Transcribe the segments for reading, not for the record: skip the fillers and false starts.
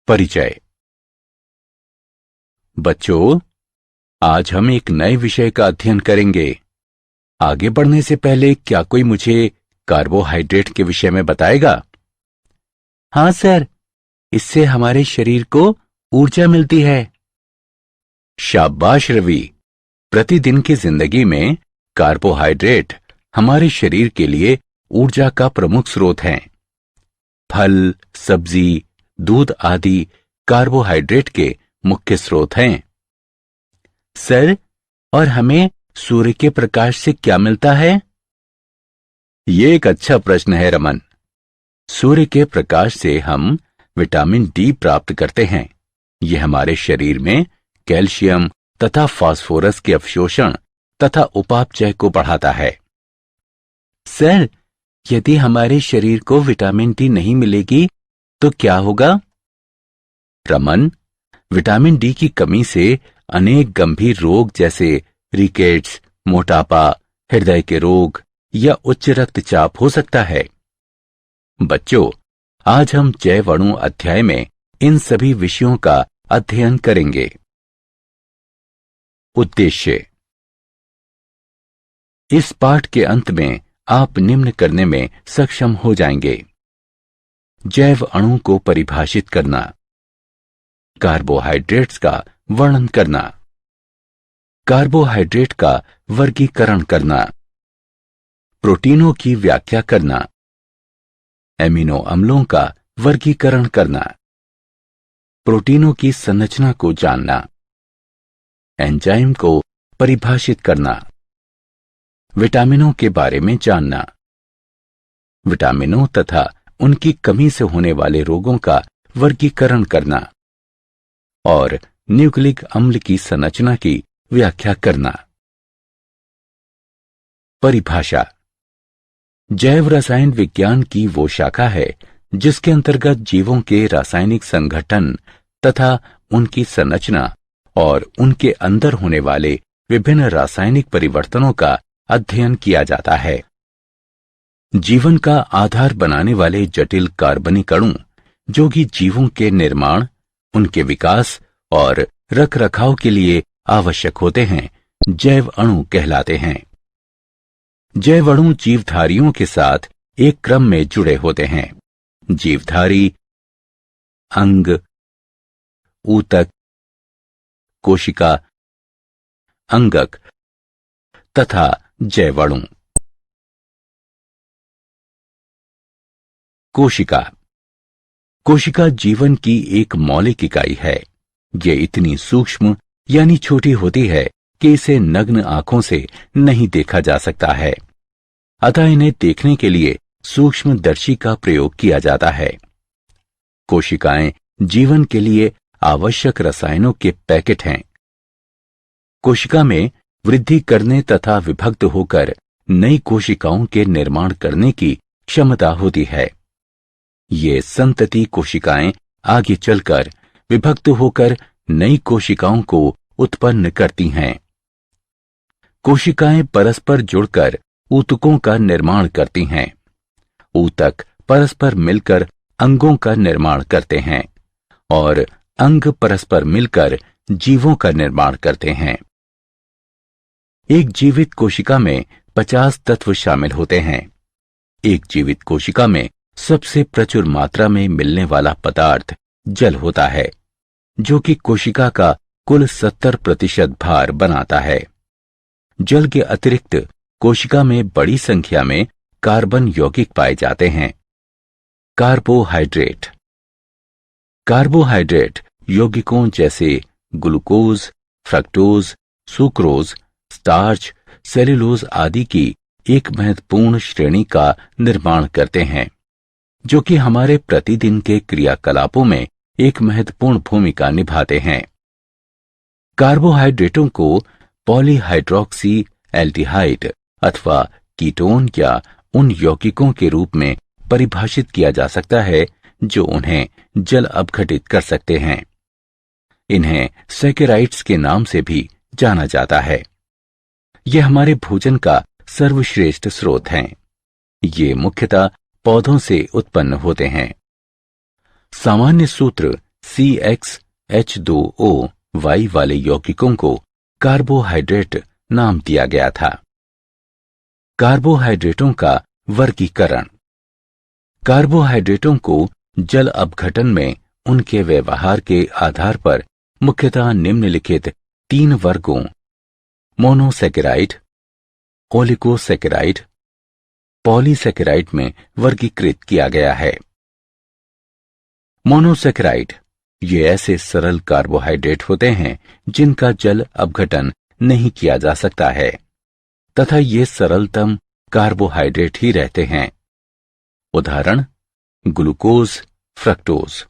परिचय। बच्चों, आज हम एक नए विषय का अध्ययन करेंगे। आगे बढ़ने से पहले क्या कोई मुझे कार्बोहाइड्रेट के विषय में बताएगा? हाँ सर, इससे हमारे शरीर को ऊर्जा मिलती है। शाबाश रवि। प्रतिदिन की जिंदगी में कार्बोहाइड्रेट हमारे शरीर के लिए ऊर्जा का प्रमुख स्रोत हैं। फल, सब्जी, दूध आदि कार्बोहाइड्रेट के मुख्य स्रोत हैं। सर, और हमें सूर्य के प्रकाश से क्या मिलता है? ये एक अच्छा प्रश्न है रमन। सूर्य के प्रकाश से हम विटामिन डी प्राप्त करते हैं। यह हमारे शरीर में कैल्शियम तथा फास्फोरस के अवशोषण तथा उपापचय को बढ़ाता है। सर, यदि हमारे शरीर को विटामिन डी नहीं मिलेगी तो क्या होगा? रमन, विटामिन डी की कमी से अनेक गंभीर रोग जैसे रिकेट्स, मोटापा, हृदय के रोग या उच्च रक्तचाप हो सकता है। बच्चों, आज हम जैव अणु अध्याय में इन सभी विषयों का अध्ययन करेंगे। उद्देश्य। इस पाठ के अंत में आप निम्न करने में सक्षम हो जाएंगे: जैव अणु को परिभाषित करना, कार्बोहाइड्रेट्स का वर्णन करना, कार्बोहाइड्रेट का वर्गीकरण करना, प्रोटीनों की व्याख्या करना, एमिनो अम्लों का वर्गीकरण करना, प्रोटीनों की संरचना को जानना, एंजाइम को परिभाषित करना, विटामिनों के बारे में जानना, विटामिनों तथा उनकी कमी से होने वाले रोगों का वर्गीकरण करना और न्यूक्लिक अम्ल की संरचना की व्याख्या करना। परिभाषा। जैव रसायन विज्ञान की वो शाखा है जिसके अंतर्गत जीवों के रासायनिक संगठन तथा उनकी संरचना और उनके अंदर होने वाले विभिन्न रासायनिक परिवर्तनों का अध्ययन किया जाता है। जीवन का आधार बनाने वाले जटिल कार्बनिक अणु जो कि जीवों के निर्माण, उनके विकास और रखरखाव के लिए आवश्यक होते हैं, जैव अणु कहलाते हैं। जैव अणु जीवधारियों के साथ एक क्रम में जुड़े होते हैं। जीवधारी, अंग, ऊतक, कोशिका, अंगक तथा जैव अणु। कोशिका। कोशिका जीवन की एक मौलिक इकाई है। ये इतनी सूक्ष्म यानी छोटी होती है कि इसे नग्न आंखों से नहीं देखा जा सकता है, अतः इन्हें देखने के लिए सूक्ष्मदर्शी का प्रयोग किया जाता है। कोशिकाएं जीवन के लिए आवश्यक रसायनों के पैकेट हैं। कोशिका में वृद्धि करने तथा विभक्त होकर नई कोशिकाओं के निर्माण करने की क्षमता होती है। ये संतति कोशिकाएं आगे चलकर विभक्त होकर नई कोशिकाओं को उत्पन्न करती हैं। कोशिकाएं परस्पर जुड़कर ऊतकों का निर्माण करती हैं। ऊतक परस्पर मिलकर अंगों का निर्माण करते हैं और अंग परस्पर मिलकर जीवों का निर्माण करते हैं। एक जीवित कोशिका में 50 तत्व शामिल होते हैं। एक जीवित कोशिका में सबसे प्रचुर मात्रा में मिलने वाला पदार्थ जल होता है, जो कि कोशिका का कुल 70% भार बनाता है। जल के अतिरिक्त कोशिका में बड़ी संख्या में कार्बन यौगिक पाए जाते हैं। कार्बोहाइड्रेट। कार्बोहाइड्रेट यौगिकों जैसे glucose, fructose, sucrose, starch, cellulose आदि की एक महत्वपूर्ण श्रेणी का निर्माण करते हैं, जो कि हमारे प्रतिदिन के क्रियाकलापों में एक महत्वपूर्ण भूमिका निभाते हैं। कार्बोहाइड्रेटों को पॉलीहाइड्रोक्सी एल्डिहाइड अथवा कीटोन या उन यौगिकों के रूप में परिभाषित किया जा सकता है जो उन्हें जल अपघटित कर सकते हैं। इन्हें सैकेराइड्स के नाम से भी जाना जाता है। ये हमारे भोजन का सर्वश्रेष्ठ स्रोत हैं। ये मुख्यतः पौधों से उत्पन्न होते हैं। सामान्य सूत्र CXH2O वाले यौगिकों को कार्बोहाइड्रेट नाम दिया गया था। कार्बोहाइड्रेटों का वर्गीकरण। कार्बोहाइड्रेटों को जल अपघटन में उनके व्यवहार के आधार पर मुख्यतः निम्नलिखित 3 वर्गों मोनोसैकेराइड, ओलिगोसैकेराइड, पॉलीसैकेराइड में वर्गीकृत किया गया है। मोनोसैकेराइड ये ऐसे सरल कार्बोहाइड्रेट होते हैं जिनका जल अपघटन नहीं किया जा सकता है तथा ये सरलतम कार्बोहाइड्रेट ही रहते हैं। उदाहरण ग्लूकोज, फ्रक्टोज।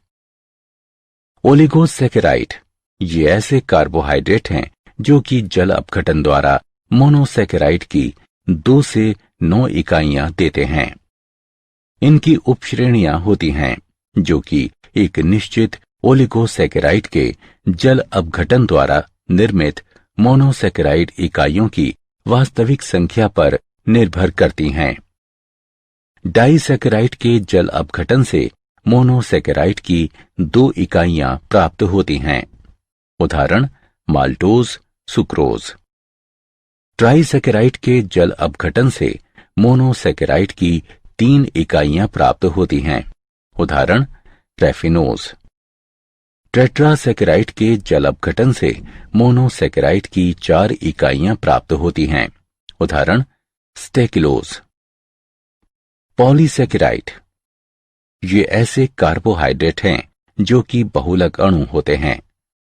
ओलिगोसैकेराइड ये ऐसे कार्बोहाइड्रेट हैं जो कि जल अपघटन द्वारा मोनोसैकेराइड की 2 से 9 इकाइयां देते हैं। इनकी उपश्रेणियां होती हैं जो कि एक निश्चित ओलिगोसैकेराइड के जल अपघटन द्वारा निर्मित मोनोसैकेराइड इकाइयों की वास्तविक संख्या पर निर्भर करती हैं। डाइसैकेराइड के जल अपघटन से मोनोसैकेराइड की 2 इकाइयां प्राप्त होती हैं। उदाहरण माल्टोज, सुक्रोज। ट्राइसैकेराइड के जल अपघटन से मोनोसैकेराइड की 3 इकाइयां प्राप्त होती हैं। उदाहरण रैफिनोज। टेट्रासैकेराइड के जल अपघटन से मोनोसैकेराइड की 4 इकाइयां प्राप्त होती हैं। उदाहरण स्टेकिलोज। पॉलीसैकेराइड ये ऐसे कार्बोहाइड्रेट हैं जो कि बहुलक अणु होते हैं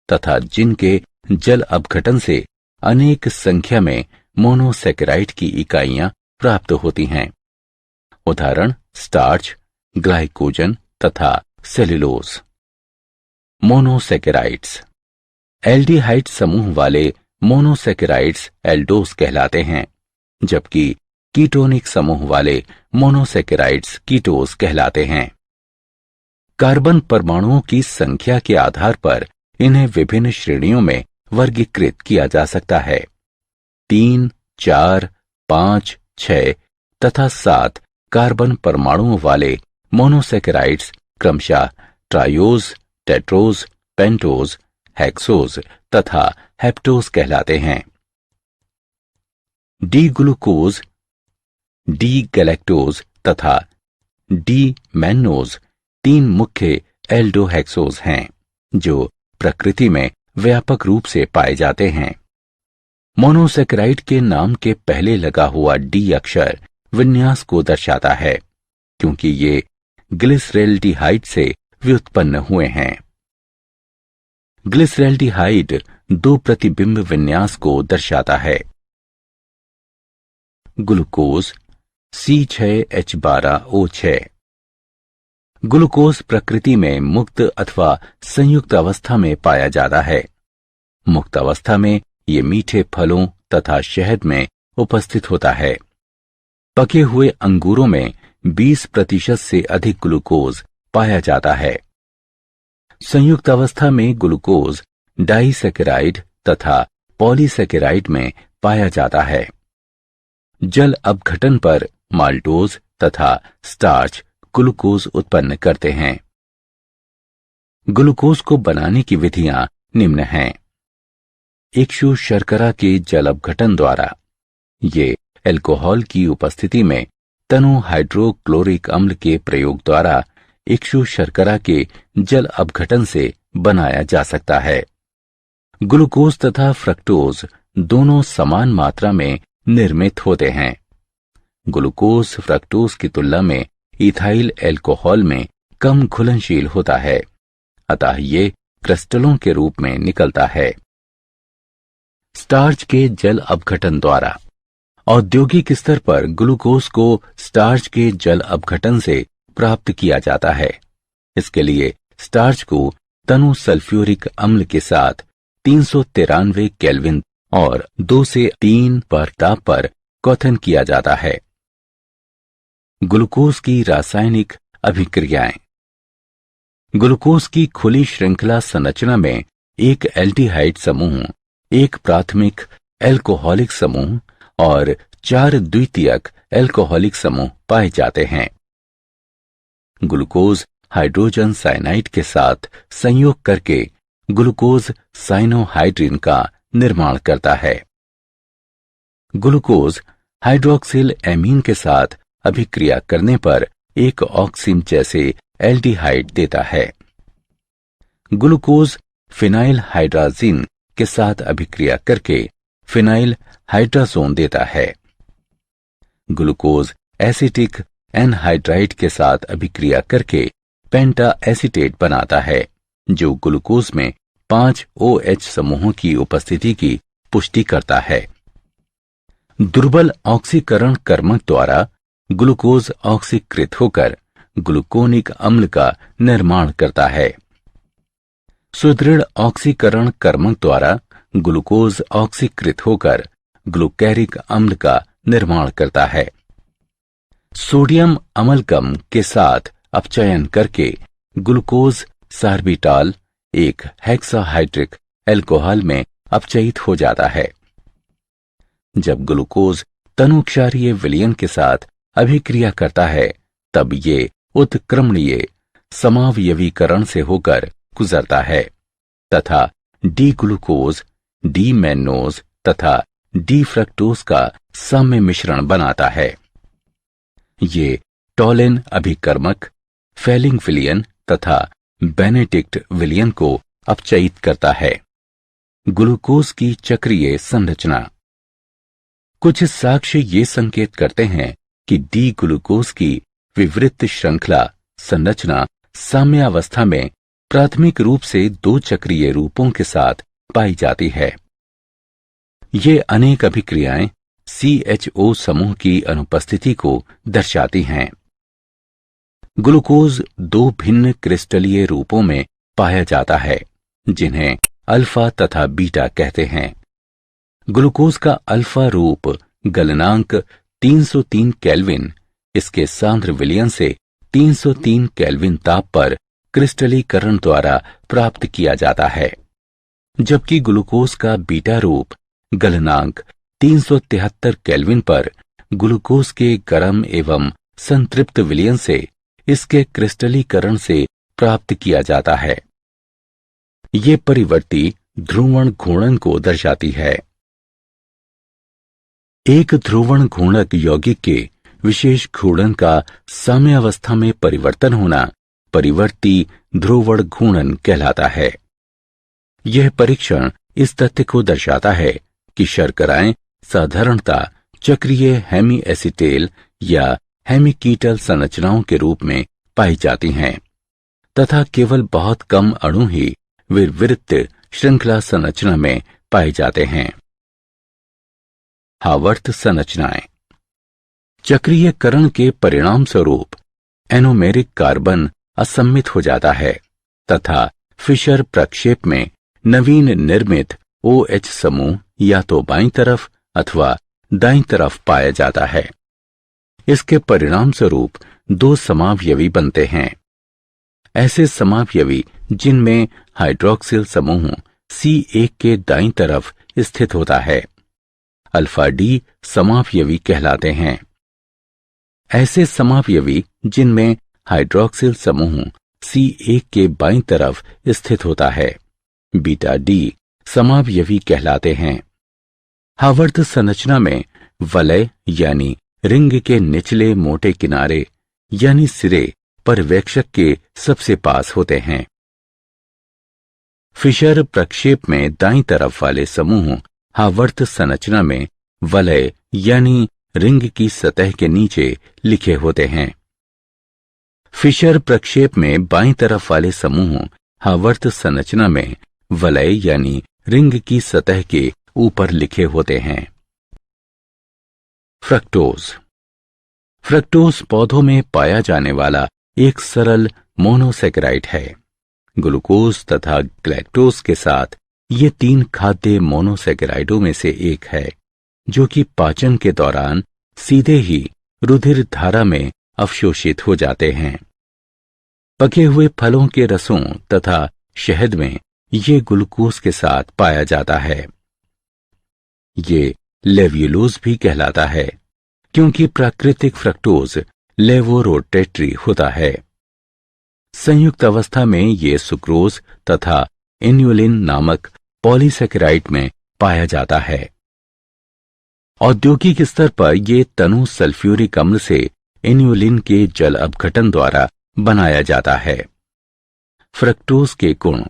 तथा जिनके जल अपघटन से अनेक संख्या में मोनोसैकेराइड की इकाइयां प्राप्त होती हैं। उदाहरण स्टार्च, ग्लाइकोजन तथा सेल्यूलोज। मोनोसैकेराइड्स एल्डिहाइड समूह वाले मोनोसैकेराइड्स एल्डोज कहलाते हैं, जबकि कीटोनिक समूह वाले मोनोसैकेराइड्स कीटोज कहलाते हैं। कार्बन परमाणुओं की संख्या के आधार पर इन्हें विभिन्न श्रेणियों में वर्गीकृत किया जा सकता है। 3, 4, 5, 6 तथा 7 कार्बन परमाणुओं वाले मोनोसैकेराइड्स क्रमशः ट्रायोज, टेट्रोज, पेंटोज, हेक्सोज तथा हेप्टोज कहलाते हैं। डी ग्लूकोज, डी गैलेक्टोज तथा डी मैन्नोज 3 मुख्य एल्डोहेक्सोज हैं जो प्रकृति में व्यापक रूप से पाए जाते हैं। मोनोसैकेराइड के नाम के पहले लगा हुआ डी अक्षर विन्यास को दर्शाता है क्योंकि ये ग्लिसरैल्डिहाइड से व्युत्पन्न हुए हैं। ग्लिसरैल्डिहाइड 2 प्रतिबिंब विन्यास को दर्शाता है। Glucose C6H12O6। ग्लूकोज प्रकृति में मुक्त अथवा संयुक्त अवस्था में पाया जाता है। मुक्त अवस्था में ये मीठे फलों तथा शहद में उपस्थित होता है। पके हुए अंगूरों में 20% से अधिक ग्लूकोज पाया जाता है। संयुक्त अवस्था में ग्लूकोज डाइसैकेराइड तथा पॉलीसैकेराइड में पाया जाता है। जल अपघटन पर माल्टोज तथा स्टार्च ग्लूकोज उत्पन्न करते हैं। ग्लूकोज को बनाने की विधियां निम्न हैं। इक्षु शर्करा के जल अपघटन द्वारा ये अल्कोहल की उपस्थिति में तनु हाइड्रोक्लोरिक अम्ल के प्रयोग द्वारा इक्षु शर्करा के जल अपघटन से बनाया जा सकता है। ग्लूकोज तथा फ्रक्टोज दोनों समान मात्रा में निर्मित होते हैं। ग्लूकोज फ्रक्टोज की तुलना में इथाइल अल्कोहल में कम घुलनशील होता है, अतः ये क्रिस्टलों के रूप में निकलता है। स्टार्च के जल अपघटन द्वारा औद्योगिक स्तर पर ग्लूकोज को स्टार्च के जल अपघटन से प्राप्त किया जाता है। इसके लिए स्टार्च को तनु सल्फ्यूरिक अम्ल के साथ 393 केल्विन और 2 से 3 बार ताप पर क्वथन किया जाता है। ग्लूकोज की रासायनिक अभिक्रियाएं। ग्लूकोज की खुली श्रृंखला संरचना में एक एल्डिहाइड समूह, एक प्राथमिक एल्कोहलिक समूह और 4 द्वितीयक एल्कोहलिक समूह पाए जाते हैं। ग्लूकोज हाइड्रोजन साइनाइड के साथ संयोग करके ग्लूकोज साइनोहाइड्रिन का निर्माण करता है। ग्लूकोज हाइड्रोक्सिल एमीन के साथ अभिक्रिया करने पर एक ऑक्सिन जैसे एल्डिहाइड देता है। ग्लूकोज फिनाइल हाइड्राजीन के साथ अभिक्रिया करके फिनाइल हाइड्राजोन देता है। ग्लूकोज एसिटिक एनहाइड्राइड के साथ अभिक्रिया करके पेंटा एसीटेट बनाता है, जो ग्लूकोज में 5 OH समूहों की उपस्थिति की पुष्टि करता है। दुर्बल ऑक्सीकरण कर्मक द्वारा ग्लूकोज ऑक्सीकृत होकर ग्लूकोनिक अम्ल का निर्माण करता है। सुदृढ़ ऑक्सीकरण कर्मक द्वारा ग्लूकोज ऑक्सीकृत होकर ग्लूकैरिक अम्ल का निर्माण करता है। सोडियम अमलगम के साथ अपचयन करके ग्लूकोज सार्बिटाल एक हेक्साहाइड्रिक एल्कोहल में अपचयित हो जाता है। जब ग्लूकोज तनुक्षारीय विलयन के साथ अभिक्रिया करता है, तब ये उत्क्रमणीय समावयवीकरण से होकर गुजरता है तथा डी ग्लूकोज, डी मैन्नोज तथा डी फ्रक्टोज का साम्य मिश्रण बनाता है। ये टॉलिन अभिकर्मक, फेलिंग विलयन तथा बेनेडिक्ट विलयन को अपचयित करता है। ग्लूकोज की चक्रीय संरचना। कुछ साक्ष्य ये संकेत करते हैं कि डी ग्लूकोज की विवृत श्रृंखला संरचना साम्यावस्था में प्राथमिक रूप से 2 चक्रीय रूपों के साथ पाई जाती है। ये अनेक अभिक्रियाएं CHO समूह की अनुपस्थिति को दर्शाती हैं। ग्लूकोज 2 भिन्न क्रिस्टलीय रूपों में पाया जाता है, जिन्हें अल्फा तथा बीटा कहते हैं। ग्लूकोज का अल्फा रूप गलनांक 303 केल्विन इसके सांद्र विलयन से 303 केल्विन ताप पर क्रिस्टलीकरण द्वारा प्राप्त किया जाता है, जबकि ग्लूकोज का बीटा रूप गलनांक 373 केल्विन पर ग्लूकोज के गर्म एवं संतृप्त विलयन से इसके क्रिस्टलीकरण से प्राप्त किया जाता है। ये परिवर्ती ध्रुवण घूर्णन को दर्शाती है। एक ध्रुवण घूर्णक यौगिक के विशेष घूर्णन का साम्यावस्था में परिवर्तन होना परिवर्ती ध्रुवण घूर्णन कहलाता है। यह परीक्षण इस तथ्य को दर्शाता है कि शर्कराएं साधारणतः चक्रीय हेमी एसिटेल या हेमिकीटल संरचनाओं के रूप में पाई जाती हैं तथा केवल बहुत कम अणु ही विवृत श्रृंखला संरचना में पाए जाते हैं। हावर्त संरचनाएं। चक्रीयकरण के परिणाम स्वरूप एनोमेरिक कार्बन असम्मित हो जाता है तथा फिशर प्रक्षेप में नवीन निर्मित OH समूह या तो बाईं तरफ अथवा दाईं तरफ पाया जाता है। इसके परिणाम स्वरूप 2 समावयवी बनते हैं। ऐसे समावयवी जिनमें हाइड्रोक्सिल समूह C1 के दाईं तरफ स्थित होता है, अल्फा डी समावयवी कहलाते हैं। ऐसे समावयवी जिनमें हाइड्रोक्सिल समूह C1 के बाईं तरफ स्थित होता है, बीटा डी समावयवी कहलाते हैं। हावर्त संरचना में वलय यानी रिंग के निचले मोटे किनारे यानी सिरे पर्यवेक्षक के सबसे पास होते हैं। फिशर प्रक्षेप में दाईं तरफ वाले समूह हावर्त संरचना में वलय यानी रिंग की सतह के नीचे लिखे होते हैं। फिशर प्रक्षेप में बाईं तरफ वाले समूह हावर्त संरचना में वलय यानी रिंग की सतह के ऊपर लिखे होते हैं। फ्रक्टोज। फ्रक्टोज पौधों में पाया जाने वाला एक सरल मोनोसेकेराइड है। ग्लूकोज तथा ग्लैक्टोज के साथ ये 3 खाद्य मोनोसेकेराइडों में से एक है, जो कि पाचन के दौरान सीधे ही रुधिर धारा में अवशोषित हो जाते हैं। पके हुए फलों के रसों तथा शहद में ये ग्लूकोज के साथ पाया जाता है। ये लेव्युलोज भी कहलाता है, क्योंकि प्राकृतिक फ्रक्टोज लेवोरोटेटरी होता है। संयुक्त अवस्था में ये सुक्रोज तथा इन्युलिन नामक पॉलीसेकेराइड में पाया जाता है। औद्योगिक स्तर पर ये तनु सल्फ्यूरिक अम्ल से इन्युलिन के जल अपघटन द्वारा बनाया जाता है। फ्रक्टोज के गुण।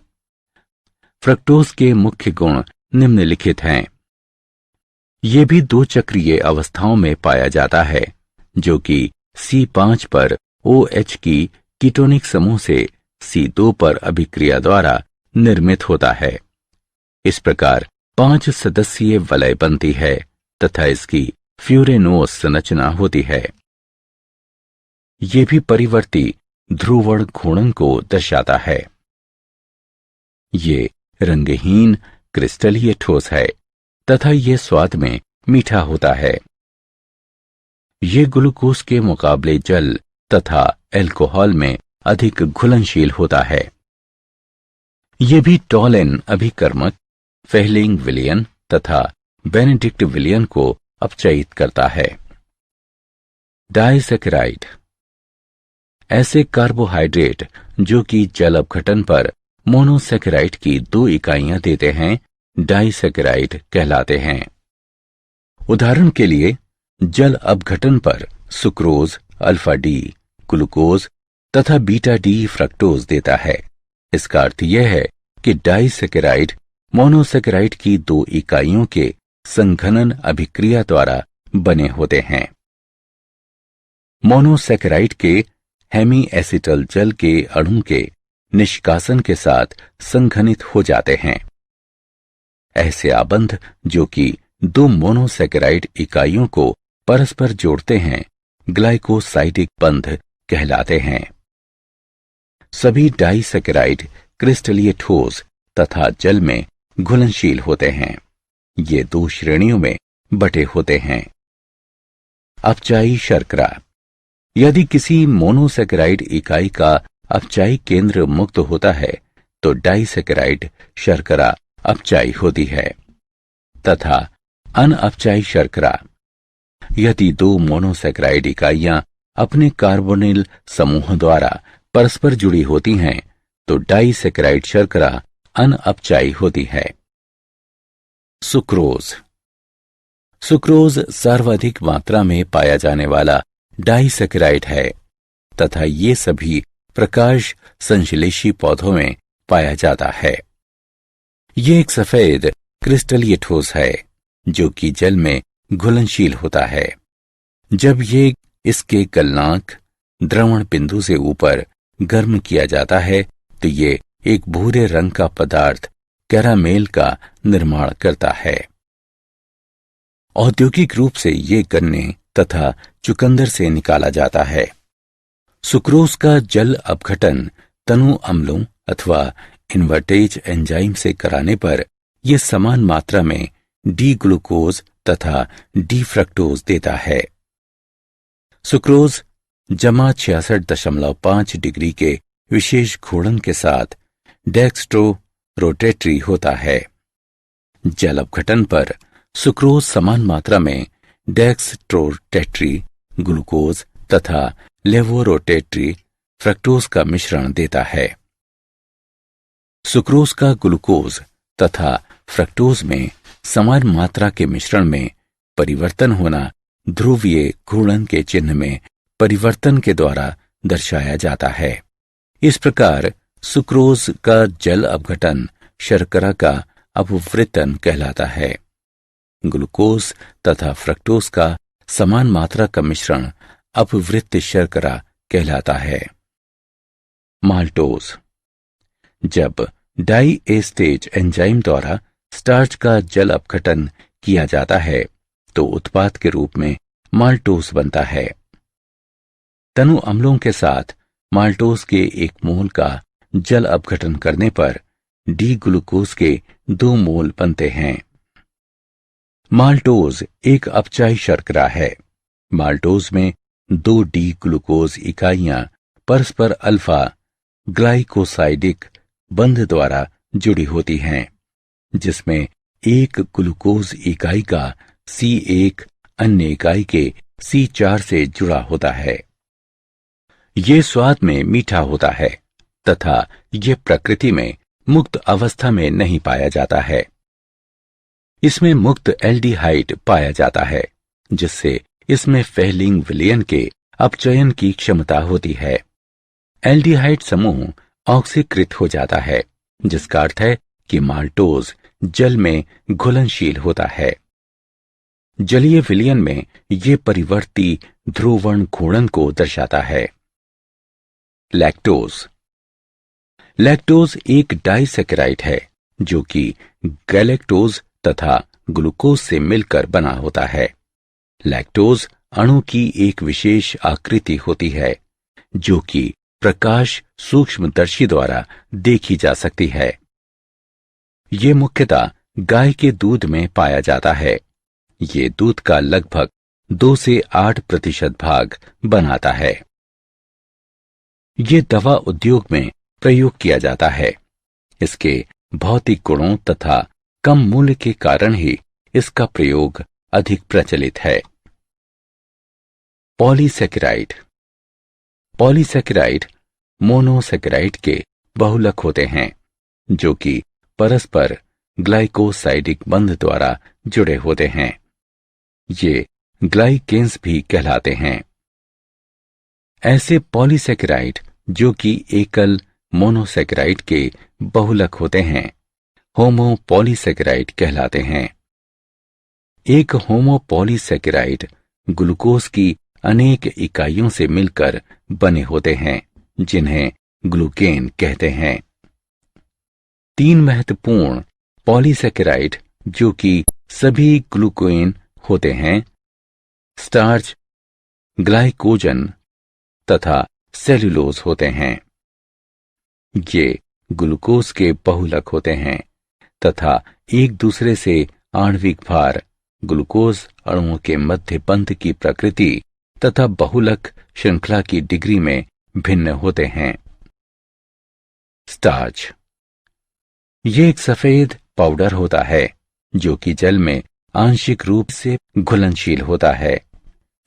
फ्रक्टोज के मुख्य गुण निम्नलिखित हैं। ये भी दो चक्रीय अवस्थाओं में पाया जाता है, जो कि C5 पर OH की कीटोनिक समूह से C2 पर अभिक्रिया द्वारा निर्मित होता है। इस प्रकार 5 सदस्यीय वलय बनती है तथा इसकी फ्यूरेनोस संरचना होती है। ये भी परिवर्ती ध्रुवण घूर्णन को दर्शाता है। ये रंगहीन क्रिस्टलीय ठोस है तथा ये स्वाद में मीठा होता है। ये ग्लूकोज के मुकाबले जल तथा अल्कोहल में अधिक घुलनशील होता है। ये भी टॉलेन अभिकर्मक फेहलिंग विलयन तथा बेनेडिक्ट विलयन को अपचयित करता है। डाइसैकेराइड। ऐसे कार्बोहाइड्रेट जो कि जल अपघटन पर मोनोसैकेराइड की 2 इकाइयां देते हैं, डाइसैकेराइड कहलाते हैं। उदाहरण के लिए जल अपघटन पर सुक्रोज, अल्फा डी, ग्लूकोज तथा बीटा डी फ्रक्टोज देता है। इसका अर्थ यह है कि डाइसैकेराइड मोनोसैकेराइड की 2 इकाइयों के संघनन अभिक्रिया द्वारा बने होते हैं। मोनोसैकेराइड के हेमी एसिटल जल के अणु के निष्कासन के साथ संघनित हो जाते हैं। ऐसे आबंध जो कि 2 मोनोसैकेराइड इकाइयों को परस्पर जोड़ते हैं, ग्लाइकोसाइडिक बंध कहलाते हैं। सभी डाइसैकेराइड क्रिस्टलीय ठोस तथा जल में घुलनशील होते हैं। ये 2 श्रेणियों में बटे होते हैं। अपचायी शर्करा। यदि किसी मोनोसैकेराइड इकाई का अपचायी केंद्र मुक्त होता है तो डाइसैकेराइड शर्करा अपचायी होती है तथा अनअपचायी शर्करा। यदि 2 मोनोसैकेराइड इकाइयां अपने कार्बोनिल समूह द्वारा परस्पर जुड़ी होती हैं तो डाइसैकेराइड शर्करा अनअपचायी होती है। सुक्रोज। सुक्रोज सर्वाधिक मात्रा में पाया जाने वाला डाइसैकेराइड है तथा ये सभी प्रकाश संश्लेषी पौधों में पाया जाता है। ये एक सफेद क्रिस्टलीय ठोस है जो कि जल में घुलनशील होता है। जब ये इसके गलनांक द्रवण बिंदु से ऊपर गर्म किया जाता है तो ये एक भूरे रंग का पदार्थ कैरामेल का निर्माण करता है। औद्योगिक रूप से ये गन्ने तथा चुकंदर से निकाला जाता है। सुक्रोज का जल अपघटन तनु अम्लों अथवा इन्वर्टेज एंजाइम से कराने पर यह समान मात्रा में डी ग्लूकोज तथा डी फ्रक्टोज देता है। सुक्रोज जमा 66.5 डिग्री के विशेष घूर्णन के साथ डेक्स्ट्रो रोटेटरी होता है। जल अपघटन पर सुक्रोज समान मात्रा में डेक्स्ट्रोटेटरी ग्लूकोज तथा लेवोरोटेटरी फ्रक्टोज का मिश्रण देता है। सुक्रोज का ग्लूकोज तथा फ्रक्टोज में समान मात्रा के मिश्रण में परिवर्तन होना ध्रुवीय घूर्णन के चिन्ह में परिवर्तन के द्वारा दर्शाया जाता है। इस प्रकार सुक्रोज का जल अपघटन शर्करा का अपवृतन कहलाता है। ग्लूकोज तथा फ्रक्टोज का समान मात्रा का मिश्रण अपवृत्त शर्करा कहलाता है। माल्टोज। जब डाइएस्टेज एंजाइम द्वारा स्टार्च का जल अपघटन किया जाता है तो उत्पाद के रूप में माल्टोज बनता है। तनु अम्लों के साथ माल्टोज के 1 मोल का जल अपघटन करने पर डी ग्लूकोज के 2 मोल बनते हैं। माल्टोज एक अपचायी शर्करा है। माल्टोज में 2 डी ग्लूकोज इकाइयां परस्पर अल्फा ग्लाइकोसाइडिक बंध द्वारा जुड़ी होती हैं, जिसमें एक ग्लूकोज इकाई का C1 अन्य इकाई के C4 से जुड़ा होता है। ये स्वाद में मीठा होता है तथा यह प्रकृति में मुक्त अवस्था में नहीं पाया जाता है। इसमें मुक्त एल्डिहाइड पाया जाता है, जिससे इसमें फेलिंग विलयन के अपचयन की क्षमता होती है। एल्डिहाइड समूह ऑक्सीकृत हो जाता है, जिसका अर्थ है कि माल्टोज जल में घुलनशील होता है। जलीय विलयन में ये परिवर्ती ध्रुवण घूर्णन को दर्शाता है। लैक्टोज। लैक्टोज एक डाइसैकेराइड है जो कि गैलेक्टोज तथा ग्लूकोज से मिलकर बना होता है। लैक्टोज अणु की एक विशेष आकृति होती है जो कि प्रकाश सूक्ष्मदर्शी द्वारा देखी जा सकती है। ये मुख्यतः गाय के दूध में पाया जाता है। ये दूध का लगभग 2 से 8% भाग बनाता है। ये दवा उद्योग में प्रयोग किया जाता है। इसके भौतिक गुणों तथा कम मूल्य के कारण ही इसका प्रयोग अधिक प्रचलित है। पॉलीसैकेराइड। पॉलीसैकेराइड मोनोसैकेराइड के बहुलक होते हैं जो कि परस्पर ग्लाइकोसाइडिक बंध द्वारा जुड़े होते हैं। ये ग्लाइकेन्स भी कहलाते हैं। ऐसे पॉलीसैकेराइड जो कि एकल मोनोसैकेराइड के बहुलक होते हैं होमोपॉलीसैकेराइड कहलाते हैं। एक होमोपॉलीसैकेराइड ग्लूकोज की अनेक इकाइयों से मिलकर बने होते हैं जिन्हें ग्लूकेन कहते हैं। 3 महत्वपूर्ण पॉलीसैकेराइड जो कि सभी ग्लूकेन होते हैं, स्टार्च, ग्लाइकोजन तथा सेल्यूलोज होते हैं। ये ग्लूकोज के बहुलक होते हैं तथा एक दूसरे से आणविक भार, ग्लूकोज अणुओं के मध्य बंध की प्रकृति तथा बहुलक श्रृंखला की डिग्री में भिन्न होते हैं। स्टार्च। ये एक सफेद पाउडर होता है जो कि जल में आंशिक रूप से घुलनशील होता है।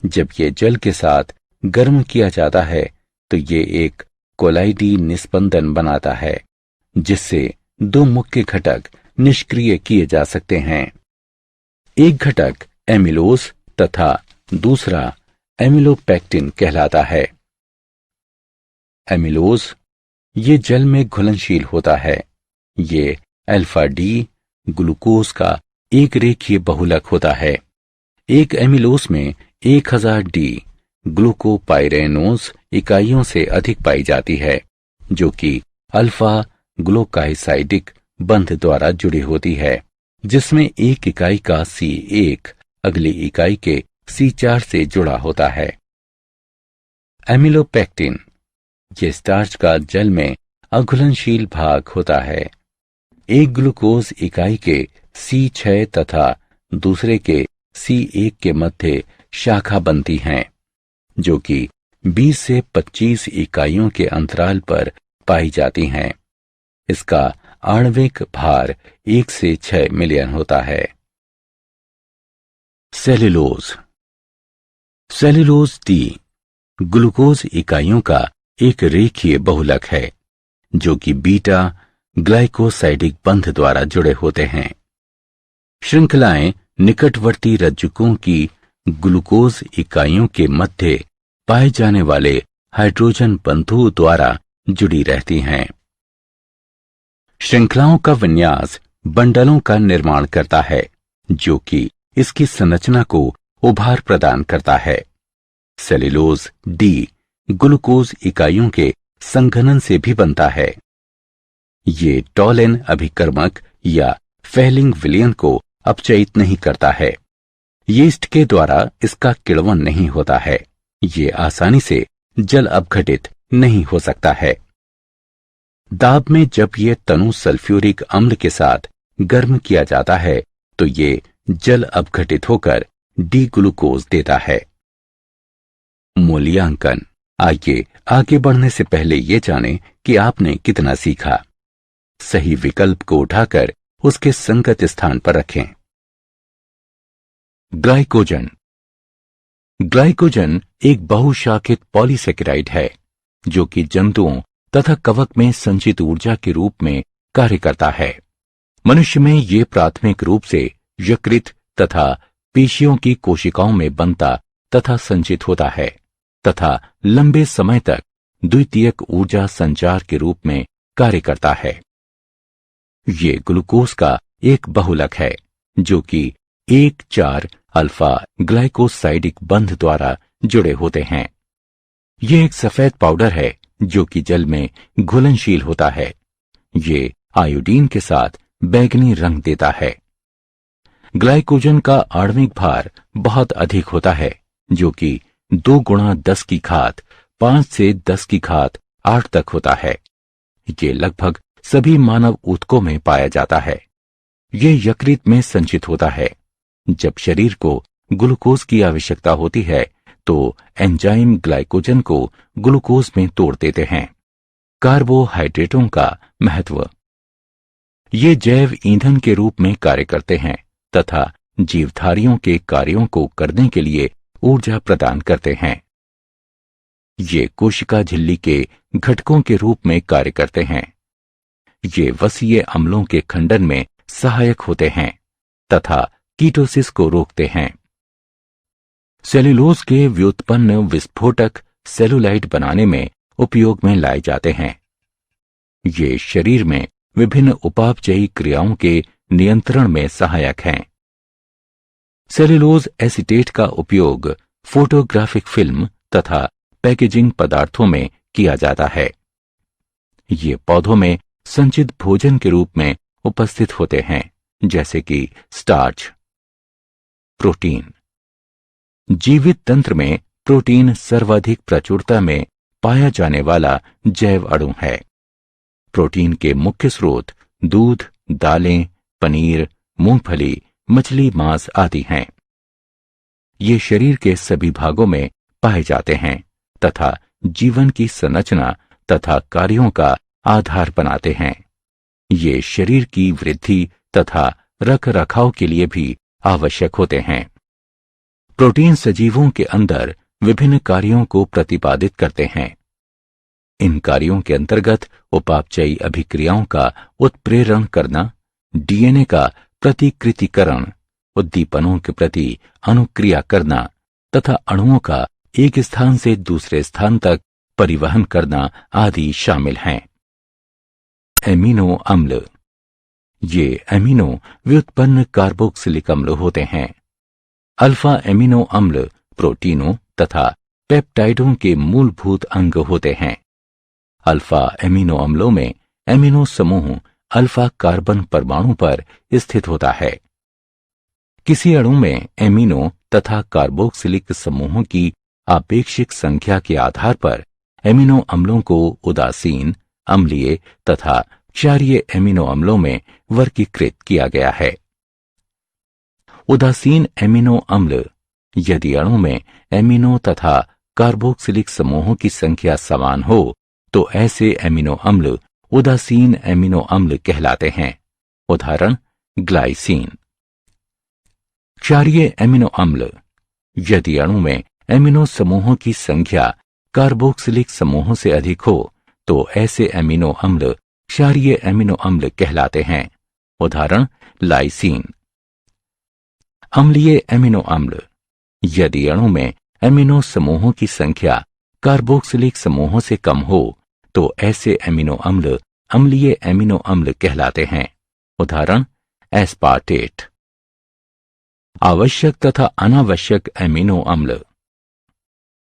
जब ये जल के साथ गर्म किया जाता है तो ये एक कोलाइडी निस्पंदन बनाता है जिससे 2 मुख्य घटक निष्क्रिय किए जा सकते हैं। एक घटक एमिलोज तथा दूसरा एमिलोपेक्टिन कहलाता है। एमिलोज ये जल में घुलनशील होता है। ये अल्फा डी ग्लूकोज का एक रेखीय बहुलक होता है। एक एमिलोज में 1000 डी ग्लूकोपाइरेनोज इकाइयों से अधिक पाई जाती है जो कि अल्फा ग्लूकाइसाइडिक बंध द्वारा जुड़ी होती है, जिसमें एक इकाई का C1 अगली इकाई के C4 से जुड़ा होता है। एमिलोपेक्टिन ये स्टार्च का जल में अघुलनशील भाग होता है। एक ग्लूकोज इकाई के C6 तथा दूसरे के C1 के मध्य शाखा बनती हैं जो कि 20 से 25 इकाइयों के अंतराल पर पाई जाती हैं। इसका आणविक भार 1 से 6 मिलियन होता है। सेल्यूलोज। सेल्यूलोज डी ग्लूकोज इकाइयों का एक रेखीय बहुलक है जो कि बीटा ग्लाइकोसाइडिक बंध द्वारा जुड़े होते हैं। श्रृंखलाएं निकटवर्ती रज्जुकों की ग्लूकोज इकाइयों के मध्य पाए जाने वाले हाइड्रोजन बंधुओं द्वारा जुड़ी रहती हैं। श्रृंखलाओं का विन्यास बंडलों का निर्माण करता है जो कि इसकी संरचना को उभार प्रदान करता है। सेल्यूलोज डी ग्लूकोज इकाइयों के संघनन से भी बनता है। ये टॉलिन अभिकर्मक या फेलिंग विलयन को अपचयित नहीं करता है। यीस्ट के द्वारा इसका किण्वन नहीं होता है। ये आसानी से जल अपघटित नहीं हो सकता है। दाब में जब ये तनु सल्फ्यूरिक अम्ल के साथ गर्म किया जाता है तो ये जल अपघटित होकर डी ग्लूकोज देता है। मूल्यांकन। आइए आगे बढ़ने से पहले ये जानें कि आपने कितना सीखा। सही विकल्प को उठाकर उसके संगत स्थान पर रखें। ग्लाइकोजन। ग्लाइकोजन एक बहुशाखित पॉलीसैकेराइड है जो कि जंतुओं तथा कवक में संचित ऊर्जा के रूप में कार्य करता है। मनुष्य में ये प्राथमिक रूप से यकृत तथा पेशियों की कोशिकाओं में बनता तथा संचित होता है तथा लंबे समय तक द्वितीयक ऊर्जा संचार के रूप में कार्य करता है। ये ग्लूकोज का एक बहुलक है जो कि 1,4 अल्फा ग्लाइकोसाइडिक बंध द्वारा जुड़े होते हैं। ये एक सफेद पाउडर है जो कि जल में घुलनशील होता है। ये आयोडीन के साथ बैंगनी रंग देता है। ग्लाइकोजन का आणविक भार बहुत अधिक होता है जो कि 2 गुणा 10 की घात 5 से 10 की घात 8 तक होता है। ये लगभग सभी मानव ऊतकों में पाया जाता है। ये यकृत में संचित होता है। जब शरीर को ग्लूकोज की आवश्यकता होती है तो एंजाइम ग्लाइकोजन को ग्लूकोज में तोड़ देते हैं। कार्बोहाइड्रेटों का महत्व। ये जैव ईंधन के रूप में कार्य करते हैं तथा जीवधारियों के कार्यों को करने के लिए ऊर्जा प्रदान करते हैं। ये कोशिका झिल्ली के घटकों के रूप में कार्य करते हैं। ये वसीय अम्लों के खंडन में सहायक होते हैं तथा कीटोसिस को रोकते हैं। सेल्यूलोज के व्युत्पन्न विस्फोटक सेलुलाइट बनाने में उपयोग में लाए जाते हैं। ये शरीर में विभिन्न उपापचयी क्रियाओं के नियंत्रण में सहायक हैं। सेल्यूलोज एसीटेट का उपयोग फोटोग्राफिक फिल्म तथा पैकेजिंग पदार्थों में किया जाता है। ये पौधों में संचित भोजन के रूप में उपस्थित होते हैं जैसे कि स्टार्च। प्रोटीन। जीवित तंत्र में प्रोटीन सर्वाधिक प्रचुरता में पाया जाने वाला जैव अणु है। प्रोटीन के मुख्य स्रोत दूध, दालें, पनीर, मूंगफली, मछली, मांस आदि हैं। ये शरीर के सभी भागों में पाए जाते हैं तथा जीवन की संरचना तथा कार्यों का आधार बनाते हैं। ये शरीर की वृद्धि तथा रख रखाव के लिए भी आवश्यक होते हैं। प्रोटीन सजीवों के अंदर विभिन्न कार्यों को प्रतिपादित करते हैं। इन कार्यों के अंतर्गत उपापचयी अभिक्रियाओं का उत्प्रेरण करना, डीएनए का प्रतिकृतिकरण, उद्दीपनों के प्रति अनुक्रिया करना तथा अणुओं का एक स्थान से दूसरे स्थान तक परिवहन करना आदि शामिल हैं। एमिनो अम्ल। ये एमिनो व्युत्पन्न कार्बोक्सिलिक अम्ल होते हैं। अल्फा एमिनो अम्ल प्रोटीनों तथा पेप्टाइडों के मूलभूत अंग होते हैं। अल्फा एमिनो अम्लों में एमिनो समूह अल्फा कार्बन परमाणु पर स्थित होता है। किसी अणु में एमिनो तथा कार्बोक्सिलिक समूहों की आपेक्षिक संख्या के आधार पर एमिनो अम्लों को उदासीन, अम्लीय तथा क्षारीय एमिनो अम्लों में वर्गीकृत किया गया है। उदासीन एमिनो अम्ल। यदि अणु में एमिनो तथा कार्बोक्सिलिक समूहों की संख्या समान हो तो ऐसे एमिनो अम्ल उदासीन एमिनो अम्ल कहलाते हैं। उदाहरण ग्लाइसीन। क्षारीय एमिनो अम्ल। यदि अणु में एमिनो समूहों की संख्या कार्बोक्सिलिक समूहों से अधिक हो तो ऐसे एमिनो अम्ल क्षारीय एमिनो अम्ल कहलाते हैं। उदाहरण लाइसीन। अम्लीय एमिनो अम्ल। यदि अणु में एमिनो समूहों की संख्या कार्बोक्सिलिक समूहों से कम हो तो ऐसे एमिनो अम्ल अम्लीय एमिनो अम्ल कहलाते हैं। उदाहरण एस्पार्टेट। आवश्यक तथा अनावश्यक एमिनो अम्ल।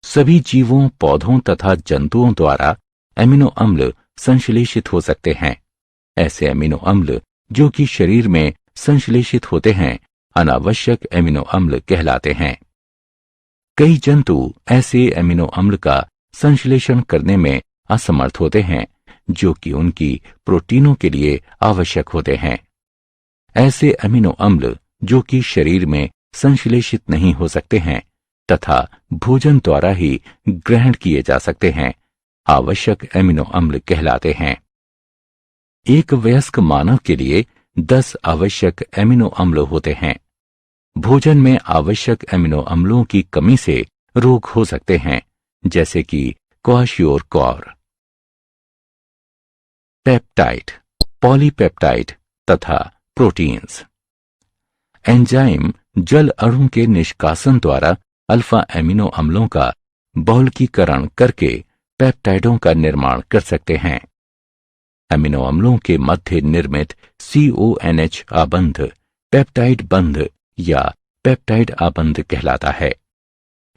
सभी जीवों, पौधों तथा जंतुओं द्वारा एमिनो अम्ल संश्लेषित हो सकते हैं। ऐसे एमिनो अम्ल जो कि शरीर में संश्लेषित होते हैं अनावश्यक एमिनो अम्ल कहलाते हैं। कई जंतु ऐसे एमिनो अम्ल का संश्लेषण करने में असमर्थ होते हैं जो कि उनकी प्रोटीनों के लिए आवश्यक होते हैं। ऐसे एमिनो अम्ल जो कि शरीर में संश्लेषित नहीं हो सकते हैं तथा भोजन द्वारा ही ग्रहण किए जा सकते हैं आवश्यक एमिनो अम्ल कहलाते हैं। एक वयस्क मानव के लिए 10 आवश्यक एमिनो अम्ल होते हैं। भोजन में आवश्यक एमिनो अम्लों की कमी से रोग हो सकते हैं जैसे कि क्वाशियोरकॉर। पेप्टाइड, पॉलीपेप्टाइड तथा प्रोटीन्स। एंजाइम जल अणु के निष्कासन द्वारा अल्फा एमिनो अम्लों का बहुलकीकरण करके पेप्टाइडों का निर्माण कर सकते हैं। एमिनो अम्लों के मध्य निर्मित CONH आबंध पेप्टाइड बंध या पेप्टाइड आबंध कहलाता है।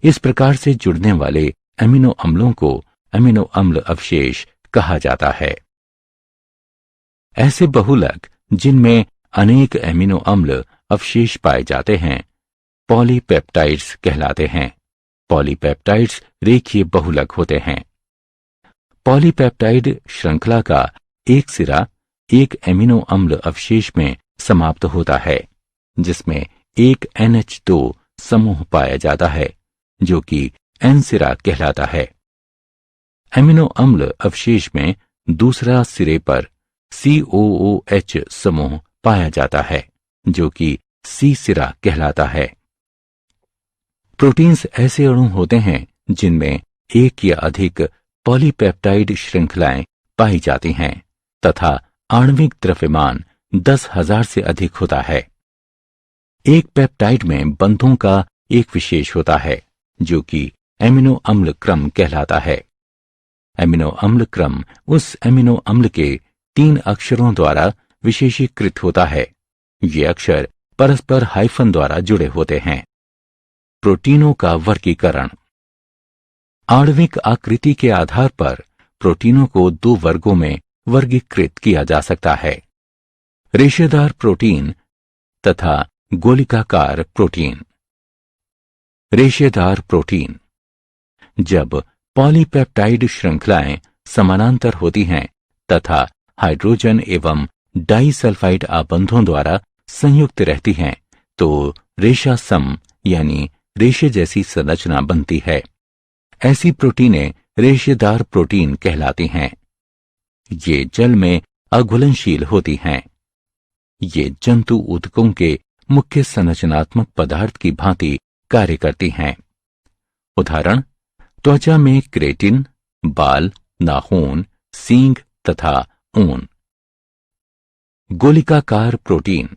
इस प्रकार से जुड़ने वाले एमिनो अम्लों को एमिनो अम्ल अवशेष कहा जाता है। ऐसे बहुलक जिनमें अनेक एमिनो अम्ल अवशेष पाए जाते हैं पॉलीपेप्टाइड्स कहलाते हैं। पॉलीपेप्टाइड्स रेखीय बहुलक होते हैं। पॉलीपेप्टाइड श्रृंखला का एक सिरा एक एमिनो अम्ल अवशेष में समाप्त होता है, जिसमें एक NH2 समूह पाया जाता है, जो कि N सिरा कहलाता है। एमिनो अम्ल अवशेष में दूसरा सिरे पर COOH समूह पाया जाता है, जो कि C सिरा कहलाता है। प्रोटीन्स ऐसे अणु होते हैं जिनमें एक या अधिक पॉलीपेप्टाइड श्रृंखलाएं पाई जाती हैं तथा आणविक द्रव्यमान 10,000 से अधिक होता है। एक पेप्टाइड में बंधों का एक विशेष होता है, जो कि एमिनो अम्ल क्रम कहलाता है। एमिनो अम्ल क्रम उस एमिनो अम्ल के 3 अक्षरों द्वारा विशेषीकृत होता है। ये अक्षर परस्पर हाइफन द्वारा जुड़े होते हैं। प्रोटीनों का वर्गीकरण। आणविक आकृति के आधार पर प्रोटीनों को 2 वर्गों में वर्गीकृत किया जा सकता है, रेशेदार प्रोटीन तथा गोलिकाकार प्रोटीन। रेशेदार प्रोटीन। जब पॉलीपेप्टाइड श्रृंखलाएं समानांतर होती हैं तथा हाइड्रोजन एवं डाइसल्फाइड आबंधों द्वारा संयुक्त रहती हैं, तो रेशा सम यानी रेशे जैसी संरचना बनती है। ऐसी प्रोटीनें रेशेदार प्रोटीन कहलाती हैं। ये जल में अघुलनशील होती हैं। ये जंतु ऊतकों के मुख्य संरचनात्मक पदार्थ की भांति कार्य करती हैं। उदाहरण, त्वचा में क्रेटिन, बाल, नाखून, सींग तथा ऊन। गोलिकाकार प्रोटीन।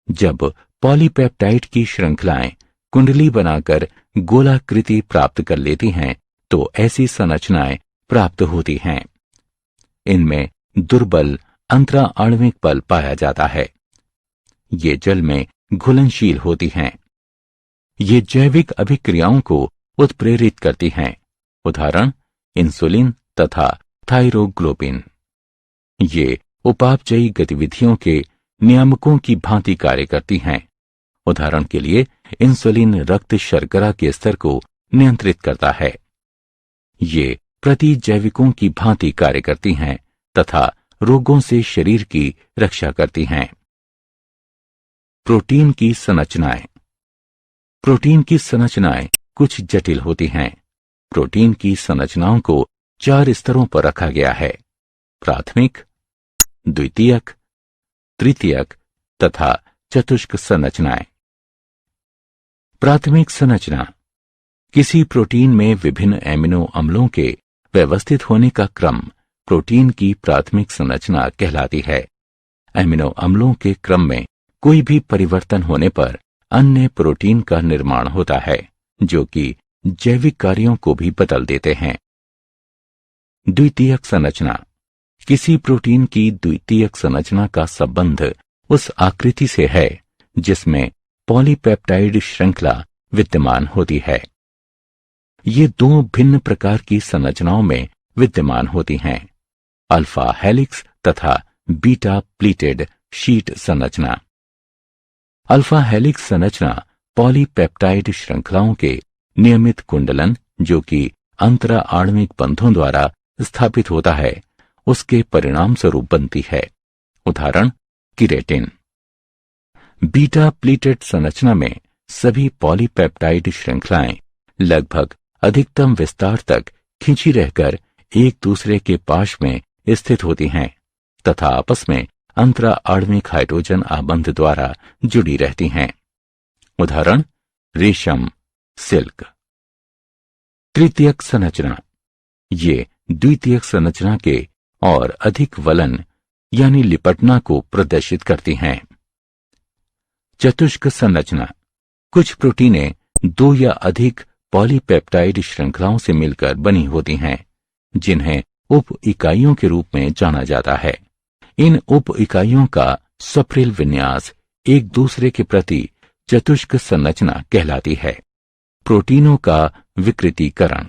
जब पॉलीपेप्टाइड की श्रृंखलाएं कुंडली बनाकर गोलाकृति प्राप्त कर लेती हैं, तो ऐसी संरचनाएं प्राप्त होती हैं। इनमें दुर्बल अंतरा आणविक बल पाया जाता है। ये जल में घुलनशील होती हैं। ये जैविक अभिक्रियाओं को उत्प्रेरित करती हैं। उदाहरण, इंसुलिन तथा थायरोग्लोबिन। ये उपापचयी गतिविधियों के नियामकों की भांति कार्य करती हैं। उदाहरण के लिए, इंसुलिन रक्त शर्करा के स्तर को नियंत्रित करता है। ये प्रतिजैविकों की भांति कार्य करती हैं तथा रोगों से शरीर की रक्षा करती हैं। प्रोटीन की संरचनाएं। प्रोटीन की संरचनाएं कुछ जटिल होती हैं। प्रोटीन की संरचनाओं को 4 स्तरों पर रखा गया है: प्राथमिक, द्वितीयक, तृतीयक तथा चतुष्क संरचनाएं। प्राथमिक संरचना। किसी प्रोटीन में विभिन्न एमिनो अम्लों के व्यवस्थित होने का क्रम प्रोटीन की प्राथमिक संरचना कहलाती है। एमिनो अम्लों के क्रम में कोई भी परिवर्तन होने पर अन्य प्रोटीन का निर्माण होता है, जो कि जैविक कार्यों को भी बदल देते हैं। द्वितीयक संरचना। किसी प्रोटीन की द्वितीयक संरचना का संबंध उस आकृति से है जिसमें पॉलीपेप्टाइड श्रृंखला विद्यमान होती है। ये 2 भिन्न प्रकार की संरचनाओं में विद्यमान होती हैं: अल्फा हेलिक्स तथा बीटा प्लीटेड शीट संरचना। अल्फा हेलिक्स संरचना पॉलीपेप्टाइड श्रृंखलाओं के नियमित कुंडलन, जो कि अंतरा आणविक बंधों द्वारा स्थापित होता है, उसके परिणाम स्वरूप बनती है। उदाहरण, किरेटिन। बीटा प्लीटेड संरचना में सभी पॉलीपेप्टाइड श्रृंखलाएं लगभग अधिकतम विस्तार तक खिंची रहकर एक दूसरे के पाश में स्थित होती हैं तथा आपस में अंतरा आणविक हाइड्रोजन आबंध द्वारा जुड़ी रहती हैं। उदाहरण, रेशम, सिल्क। तृतीयक संरचना। ये द्वितीयक संरचना के और अधिक वलन यानी लिपटना को प्रदर्शित करती हैं। चतुष्क संरचना। कुछ प्रोटीनें दो या अधिक पॉलीपेप्टाइड श्रृंखलाओं से मिलकर बनी होती हैं, जिन्हें उप इकाइयों के रूप में जाना जाता है। इन उप इकाइयों का सप्रिल विन्यास एक दूसरे के प्रति चतुष्क संरचना कहलाती है। प्रोटीनों का विकृतीकरण।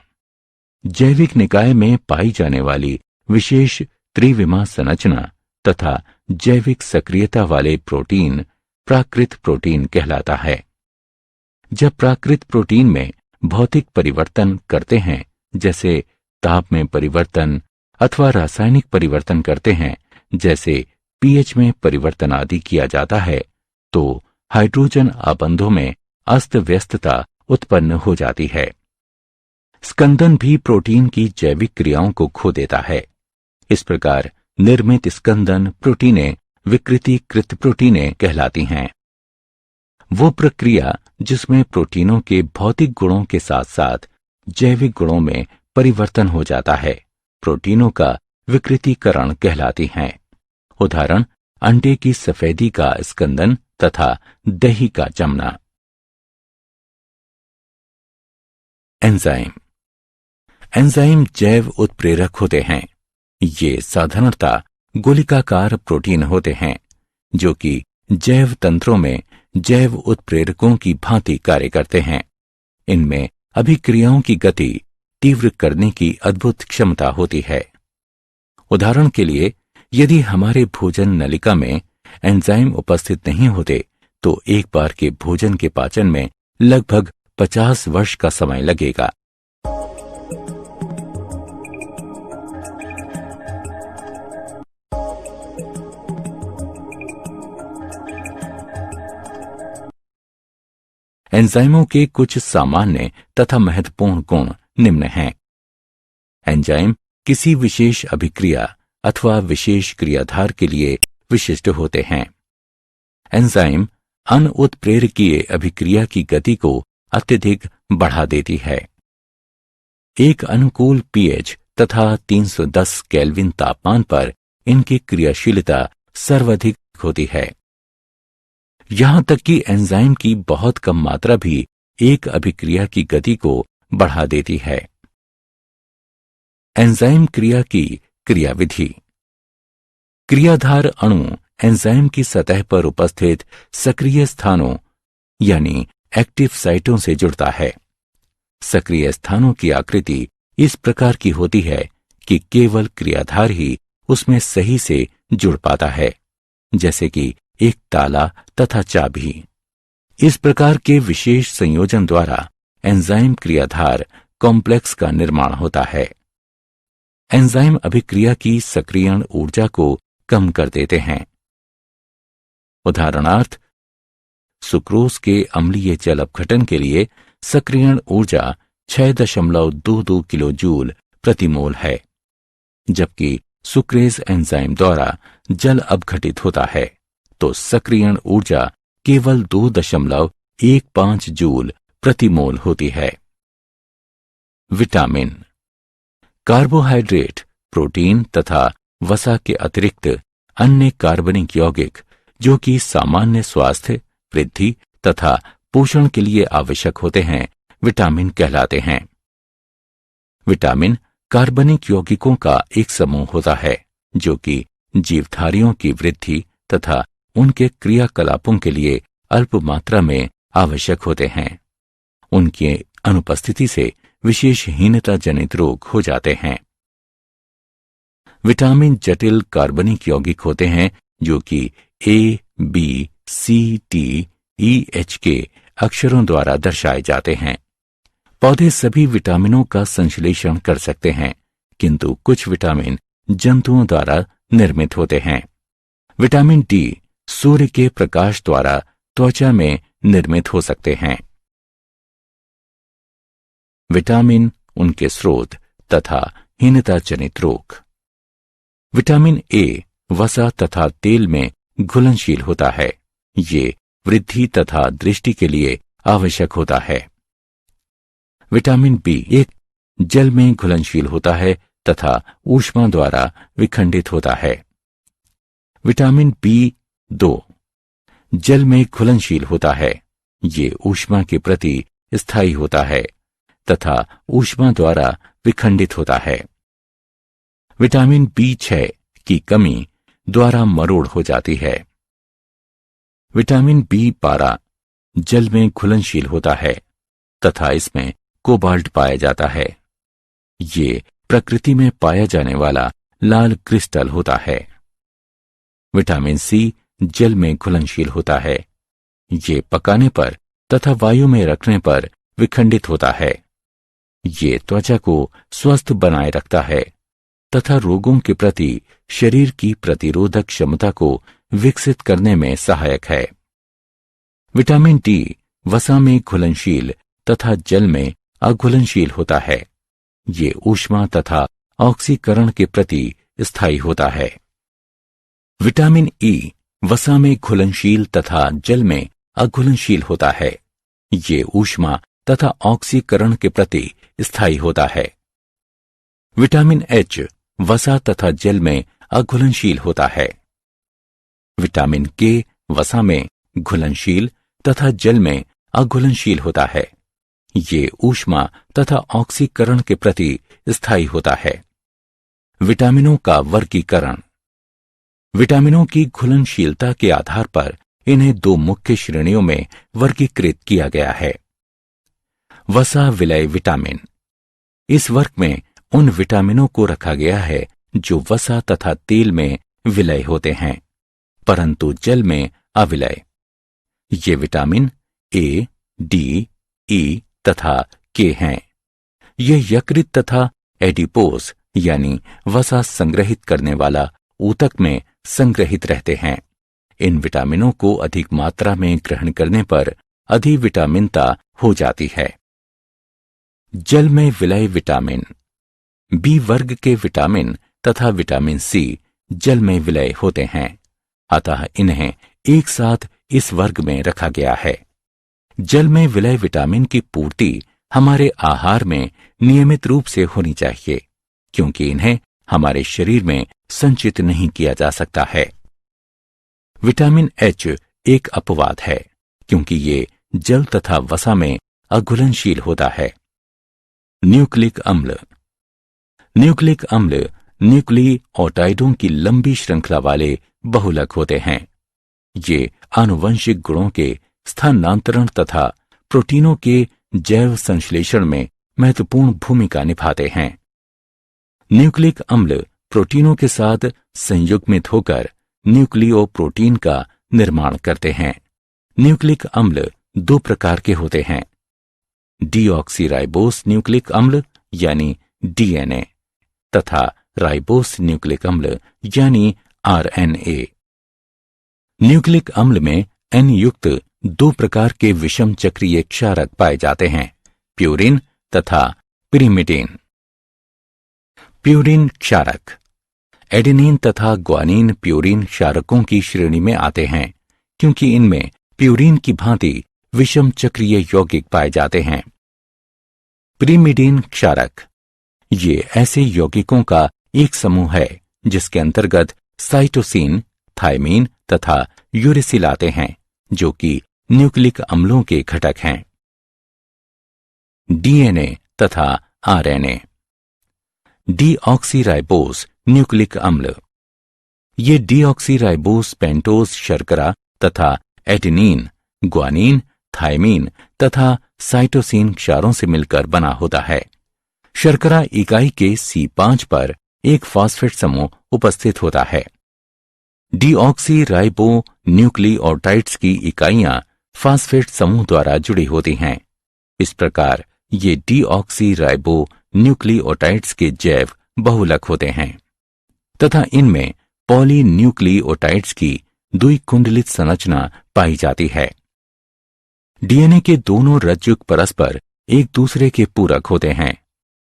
जैविक निकाय में पाई जाने वाली विशेष त्रिविमा संरचना तथा जैविक सक्रियता वाले प्रोटीन प्राकृत प्रोटीन कहलाता है। जब प्राकृत प्रोटीन में भौतिक परिवर्तन करते हैं, जैसे ताप में परिवर्तन अथवा रासायनिक परिवर्तन करते हैं, जैसे पीएच में परिवर्तन आदि किया जाता है, तो हाइड्रोजन आबंधों में अस्त व्यस्तता उत्पन्न हो जाती है। स्कंदन भी प्रोटीन की जैविक क्रियाओं को खो देता है। इस प्रकार निर्मित स्कंदन प्रोटीनें विकृतीकृत प्रोटीनें कहलाती हैं। वो प्रक्रिया जिसमें प्रोटीनों के भौतिक गुणों के साथ साथ जैविक गुणों में परिवर्तन हो जाता है, प्रोटीनों का विकृतीकरण कहलाती हैं। उदाहरण, अंडे की सफेदी का स्कंदन तथा दही का जमना। एंजाइम। एंजाइम जैव उत्प्रेरक होते हैं। ये साधारणतः गोलिकाकार प्रोटीन होते हैं, जो कि जैव तंत्रों में जैव उत्प्रेरकों की भांति कार्य करते हैं। इनमें अभिक्रियाओं की गति तीव्र करने की अद्भुत क्षमता होती है। उदाहरण के लिए, यदि हमारे भोजन नलिका में एंजाइम उपस्थित नहीं होते, तो एक बार के भोजन के पाचन में लगभग 50 वर्ष का समय लगेगा। एंजाइमों के कुछ सामान्य तथा महत्वपूर्ण गुण निम्न हैं। एंजाइम किसी विशेष अभिक्रिया अथवा विशेष क्रियाधार के लिए विशिष्ट होते हैं। एंजाइम अनुत्प्रेरकीय अभिक्रिया की गति को अत्यधिक बढ़ा देती है। एक अनुकूल पीएच तथा 310 केल्विन तापमान पर इनकी क्रियाशीलता सर्वाधिक होती है। यहां तक कि एंजाइम की बहुत कम मात्रा भी एक अभिक्रिया की गति को बढ़ा देती है। एंजाइम क्रिया की क्रियाविधि। क्रियाधार अणु एंजाइम की सतह पर उपस्थित सक्रिय स्थानों यानी एक्टिव साइटों से जुड़ता है। सक्रिय स्थानों की आकृति इस प्रकार की होती है कि केवल क्रियाधार ही उसमें सही से जुड़ पाता है, जैसे कि एक ताला तथा चाबी। इस प्रकार के विशेष संयोजन द्वारा एंजाइम क्रियाधार कॉम्प्लेक्स का निर्माण होता है। एंजाइम अभिक्रिया की सक्रियण ऊर्जा को कम कर देते हैं। उदाहरणार्थ, सुक्रोज के अम्लीय जल अपघटन के लिए सक्रियण ऊर्जा 6.22 किलो जूल प्रति मोल है, जबकि सुक्रेज एंजाइम द्वारा जल अपघटित होता है तो सक्रियण ऊर्जा केवल 2.15 जूल प्रति मोल होती है। विटामिन। कार्बोहाइड्रेट, प्रोटीन तथा वसा के अतिरिक्त अन्य कार्बनिक यौगिक जो कि सामान्य स्वास्थ्य, वृद्धि तथा पोषण के लिए आवश्यक होते हैं, विटामिन कहलाते हैं। विटामिन कार्बनिक यौगिकों का एक समूह होता है जो कि जीवधारियों की वृद्धि तथा उनके क्रियाकलापों के लिए अल्प मात्रा में आवश्यक होते हैं। उनकी अनुपस्थिति से विशेष हीनता जनित रोग हो जाते हैं। विटामिन जटिल कार्बनिक यौगिक होते हैं जो कि ए, बी, सी, टी, ई, एच के अक्षरों द्वारा दर्शाए जाते हैं। पौधे सभी विटामिनों का संश्लेषण कर सकते हैं, किंतु कुछ विटामिन जंतुओं द्वारा निर्मित होते हैं। विटामिन डी सूर्य के प्रकाश द्वारा त्वचा में निर्मित हो सकते हैं। विटामिन, उनके स्रोत तथा हीनता जनित रोग। विटामिन ए वसा तथा तेल में घुलनशील होता है। ये वृद्धि तथा दृष्टि के लिए आवश्यक होता है। विटामिन बी एक जल में घुलनशील होता है तथा ऊष्मा द्वारा विखंडित होता है। विटामिन B2 जल में घुलनशील होता है। ये ऊष्मा के प्रति स्थायी होता है तथा ऊष्मा द्वारा विखंडित होता है। विटामिन B6 की कमी द्वारा मरोड़ हो जाती है। विटामिन B12 जल में घुलनशील होता है तथा इसमें कोबाल्ट पाया जाता है। ये प्रकृति में पाया जाने वाला लाल क्रिस्टल होता है। विटामिन C जल में घुलनशील होता है। ये पकाने पर तथा वायु में रखने पर विखंडित होता है। ये त्वचा को स्वस्थ बनाए रखता है तथा रोगों के प्रति शरीर की प्रतिरोधक क्षमता को विकसित करने में सहायक है। विटामिन D वसा में घुलनशील तथा जल में अघुलनशील होता है। ये ऊष्मा तथा ऑक्सीकरण के प्रति स्थायी होता है। विटामिन E वसा में घुलनशील तथा जल में अघुलनशील होता है। ये ऊष्मा तथा ऑक्सीकरण के प्रति स्थायी होता है। विटामिन H वसा तथा जल में अघुलनशील होता है। विटामिन K वसा में घुलनशील तथा जल में अघुलनशील होता है। ये ऊष्मा तथा ऑक्सीकरण के प्रति स्थायी होता है। विटामिनों का वर्गीकरण। विटामिनों की घुलनशीलता के आधार पर इन्हें दो मुख्य श्रेणियों में वर्गीकृत किया गया है। वसा विलय विटामिन। इस वर्ग में उन विटामिनों को रखा गया है जो वसा तथा तेल में विलय होते हैं परंतु जल में अविलय। ये विटामिन A, D, E तथा K हैं। ये यकृत तथा एडिपोज यानी वसा संग्रहित करने वाला ऊतक में संग्रहित रहते हैं। इन विटामिनों को अधिक मात्रा में ग्रहण करने पर अधिविटामिनता हो जाती है। जल में विलय विटामिन। बी वर्ग के विटामिन तथा विटामिन C जल में विलय होते हैं, अतः इन्हें एक साथ इस वर्ग में रखा गया है। जल में विलय विटामिन की पूर्ति हमारे आहार में नियमित रूप से होनी चाहिए क्योंकि इन्हें हमारे शरीर में संचित नहीं किया जा सकता है। विटामिन H एक अपवाद है क्योंकि ये जल तथा वसा में अघुलनशील होता है। न्यूक्लिक अम्ल। न्यूक्लिक अम्ल न्यूक्लियोटाइडों की लंबी श्रृंखला वाले बहुलक होते हैं। ये आनुवंशिक गुणों के स्थानांतरण तथा प्रोटीनों के जैव संश्लेषण में महत्वपूर्ण भूमिका निभाते हैं। न्यूक्लिक अम्ल प्रोटीनों के साथ संयुग्मित होकर न्यूक्लियोप्रोटीन का निर्माण करते हैं। न्यूक्लिक अम्ल दो प्रकार के होते हैं, डीऑक्सीराइबोस न्यूक्लिक अम्ल यानी DNA तथा राइबोस न्यूक्लिक अम्ल यानी RNA। न्यूक्लिक अम्ल में N युक्त दो प्रकार के विषम चक्रीय क्षारक पाए जाते हैं, प्यूरिन तथा पिरिमिडिन। प्यूरिन क्षारक एडेनिन तथा ग्वानिन प्यूरिन क्षारकों की श्रेणी में आते हैं क्योंकि इनमें प्यूरिन की भांति विषम चक्रीय यौगिक पाए जाते हैं। पिरिमिडिन क्षारक ये ऐसे यौगिकों का एक समूह है जिसके अंतर्गत साइटोसिन, थायमीन तथा यूरेसिल आते हैं जो कि न्यूक्लिक अम्लों के घटक हैं। DNA तथा RNA। डीऑक्सीराइबोस न्यूक्लिक अम्ल ये डीऑक्सीराइबोस पेंटोज शर्करा तथा एडेनिन, ग्वानिन, थायमीन तथा साइटोसिन क्षारों से मिलकर बना होता है। शर्करा इकाई के C5 पर एक फॉस्फेट समूह उपस्थित होता है। डीऑक्सीराइबो न्यूक्लियोटाइड्स की इकाइयां फॉस्फेट समूह द्वारा जुड़ी होती हैं। इस प्रकार ये डीऑक्सीराइबो न्यूक्लियोटाइड्स के जैव बहुलक होते हैं तथा इनमें पॉलीन्यूक्लियोटाइड्स की द्विकुंडलित संरचना पाई जाती है। DNA के दोनों रज्जुक परस्पर एक दूसरे के पूरक होते हैं।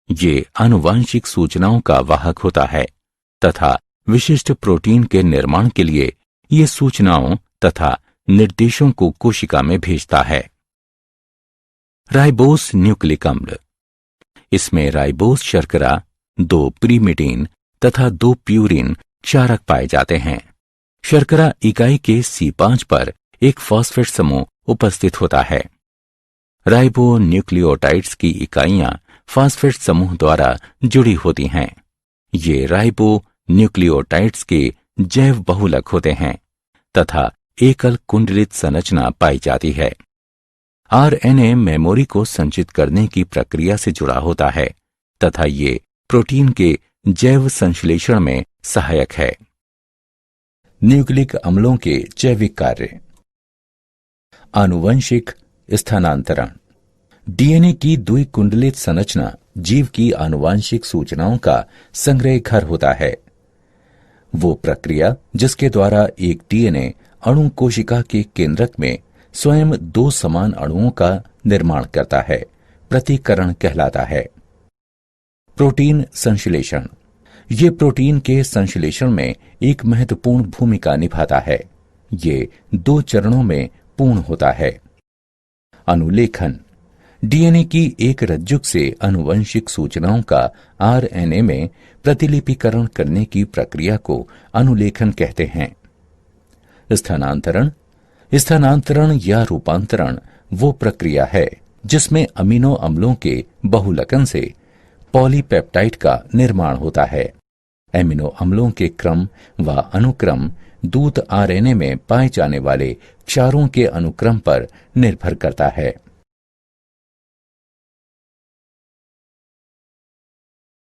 ये आनुवांशिक सूचनाओं का वाहक होता है तथा विशिष्ट प्रोटीन के निर्माण के लिए ये सूचनाओं तथा निर्देशों को कोशिका में भेजता है। राइबोस न्यूक्लिक अम्ल इसमें राइबोस शर्करा 2 प्रीमिटीन तथा 2 प्यूरिन क्षारक पाए जाते हैं। शर्करा इकाई के C5 पर एक फॉस्फेट समूह उपस्थित होता है। राइबो न्यूक्लियोटाइड्स की इकाइयां फॉस्फेट समूह द्वारा जुड़ी होती हैं। ये राइबो न्यूक्लियोटाइड्स के जैव बहुलक होते हैं तथा एकल कुंडलित संरचना पाई जाती है। आरएनए मेमोरी को संचित करने की प्रक्रिया से जुड़ा होता है तथा ये प्रोटीन के जैव संश्लेषण में सहायक है। न्यूक्लिक अम्लों के जैविक कार्य। आनुवंशिक स्थानांतरण। डीएनए की द्विकुंडलित संरचना जीव की आनुवंशिक सूचनाओं का संग्रह घर होता है। वो प्रक्रिया जिसके द्वारा एक डीएनए अणु कोशिका के केंद्रक में स्वयं 2 समान अणुओं का निर्माण करता है, प्रतिकरण कहलाता है। प्रोटीन संश्लेषण। ये प्रोटीन के संश्लेषण में एक महत्वपूर्ण भूमिका निभाता है। ये 2 चरणों में पूर्ण होता है। अनुलेखन। डीएनए की एक रज्जुक से आनुवंशिक सूचनाओं का आरएनए में प्रतिलिपिकरण करने की प्रक्रिया को अनुलेखन कहते हैं। स्थानांतरण। स्थानांतरण या रूपांतरण वो प्रक्रिया है जिसमें अमीनो अम्लों के बहुलकन से पॉलीपेप्टाइड का निर्माण होता है। एमिनो अम्लों के क्रम व अनुक्रम दूत आरएनए में पाए जाने वाले क्षारों के अनुक्रम पर निर्भर करता है।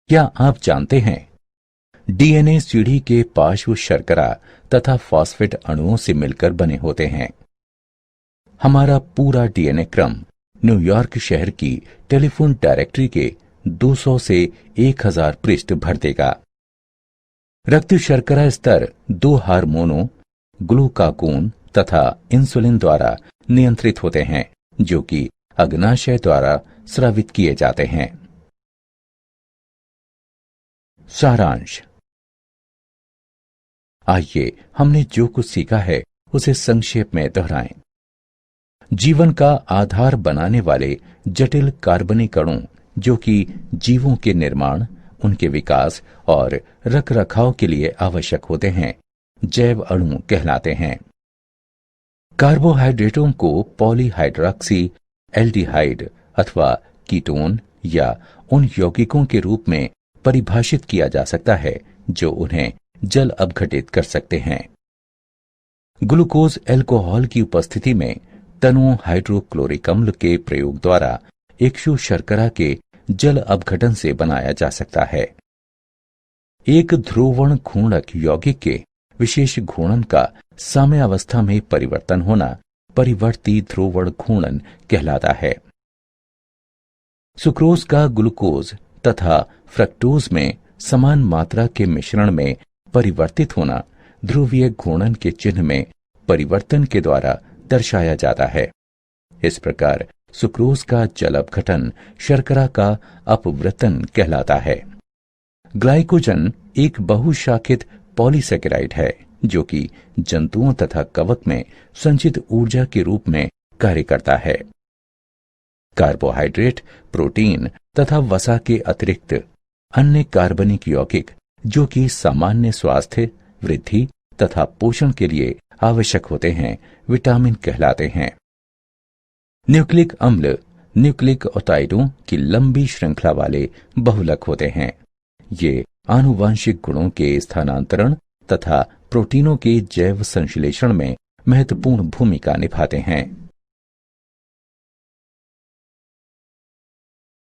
क्या आप जानते हैं डीएनए सीढ़ी के पार्श्व शर्करा तथा फॉस्फेट अणुओं से मिलकर बने होते हैं। हमारा पूरा डीएनए क्रम न्यूयॉर्क शहर की टेलीफोन डायरेक्टरी के 200 से 1000 पृष्ठ भर देगा। रक्त शर्करा स्तर 2 हार्मोनों ग्लूकागोन तथा इंसुलिन द्वारा नियंत्रित होते हैं जो कि अग्नाशय द्वारा स्रावित किए जाते हैं। सारांश। आइए हमने जो कुछ सीखा है उसे संक्षेप में दोहराएं। जीवन का आधार बनाने वाले जटिल कार्बनिक अणु जो कि जीवों के निर्माण, उनके विकास और रखरखाव के लिए आवश्यक होते हैं, जैव अणु कहलाते हैं। कार्बोहाइड्रेटों को पॉलीहाइड्रॉक्सी एल्डिहाइड अथवा कीटोन या उन यौगिकों के रूप में परिभाषित किया जा सकता है जो उन्हें जल अपघटित कर सकते हैं। ग्लूकोज अल्कोहल की उपस्थिति में तनु हाइड्रोक्लोरिक अम्ल के प्रयोग द्वारा इक्षु शर्करा के जल अपघटन से बनाया जा सकता है। एक ध्रुवण घूर्णक यौगिक के विशेष घूर्णन का साम्यावस्था में परिवर्तन होना परिवर्ती ध्रुवण घूर्णन कहलाता है। सुक्रोज का ग्लूकोज तथा फ्रक्टोज में समान मात्रा के मिश्रण में परिवर्तित होना ध्रुवीय घूर्णन के चिन्ह में परिवर्तन के द्वारा दर्शाया जाता है। इस प्रकार सुक्रोज का जल अपघटन शर्करा का अपवर्तन कहलाता है। ग्लाइकोजन एक बहुशाखित पॉलीसेकेराइड है जो कि जंतुओं तथा कवक में संचित ऊर्जा के रूप में कार्य करता है। कार्बोहाइड्रेट, प्रोटीन तथा वसा के अतिरिक्त अन्य कार्बनिक यौगिक जो कि सामान्य स्वास्थ्य, वृद्धि तथा पोषण के लिए आवश्यक होते हैं, विटामिन कहलाते हैं। न्यूक्लिक अम्ल न्यूक्लिकओटाइडों की लंबी श्रृंखला वाले बहुलक होते हैं। ये आनुवांशिक गुणों के स्थानांतरण तथा प्रोटीनों के जैव संश्लेषण में महत्वपूर्ण भूमिका निभाते हैं।